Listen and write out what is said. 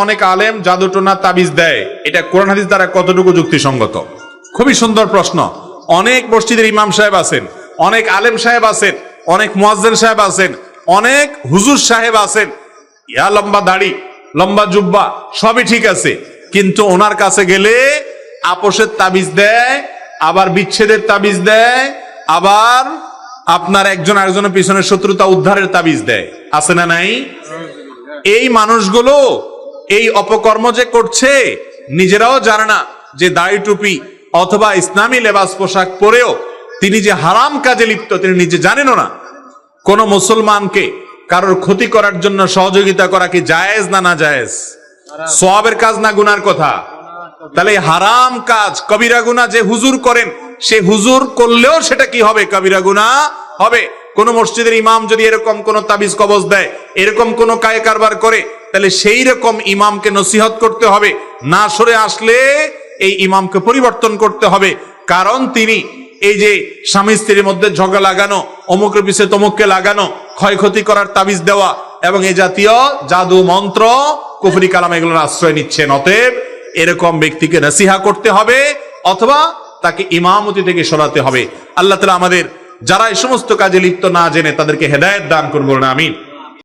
অনেক আলেম জাদুটোনা তাবিজ দেয়, এটা কোরআন হাদিস দ্বারা কতটুকু যুক্তিসঙ্গত? খুবই সুন্দর প্রশ্ন। অনেক মসজিদের ইমাম সাহেব আছেন, অনেক আলেম সাহেব আছেন, অনেক মুয়াজ্জিন সাহেব আছেন, অনেক হুজুর সাহেব আছেন, ইয়া লম্বা দাড়ি, লম্বা জুব্বা, সবই ঠিক আছে, কিন্তু ওনার কাছে গেলে আপোষের তাবিজ দেয়, আবার বিচ্ছেদের তাবিজ দেয়, আবার আপনার একজন আরেকজনের পিছনে শত্রুতা উদ্ধারের তাবিজ দেয়। আছে না নাই? এই মানুষগুলো এই অপকর্ম যে করছে নিজেরাও জানে না যে দাড়ি টুপি অথবা ইসলামী লেবাস পোশাক পরেও তিনি যে হারাম কাজে লিপ্ত তিনি নিজে জানেনও না। কোন মুসলমানকে কারোর ক্ষতি করার জন্য সহযোগিতা করা কি জায়েজ না না জায়েজ? সওয়াবের কাজ না গুনার কথা? তাহলে হারাম কাজ কবিরা গুনাহ যে হুজুর করেন, সে হুজুর করলেও সেটা কি হবে? কবিরা গুনাহ হবে। কোন মসজিদের ইমাম যদি এরকম কোন তাবিজ কবজ দেয়, এরকম কোন কায়ে কারবার করে, তাহলে সেই রকম ইমামকে নসিহত করতে হবে। না সরে আসলে এই ইমামকে পরিবর্তন করতে হবে, কারণ তিনি এই যে স্বামী স্ত্রীর মধ্যে ঝগড়া লাগানো, অমুকের পিছে তমুককে লাগানো, ক্ষয়ক্ষতি করার তাবিজ দেওয়া এবং এই জাতীয় জাদু মন্ত্র কুফরি কালাম এগুলোর আশ্রয় নিচ্ছেন। অতএব এরকম ব্যক্তিকে নসিহা করতে হবে অথবা তাকে ইমামতি থেকে সরাতে হবে। আল্লাহ তাআলা আমাদের যারা এই সমস্ত কাজে লিপ্ত না জেনে তাদেরকে হেদায়েত দান করুন, আমিন।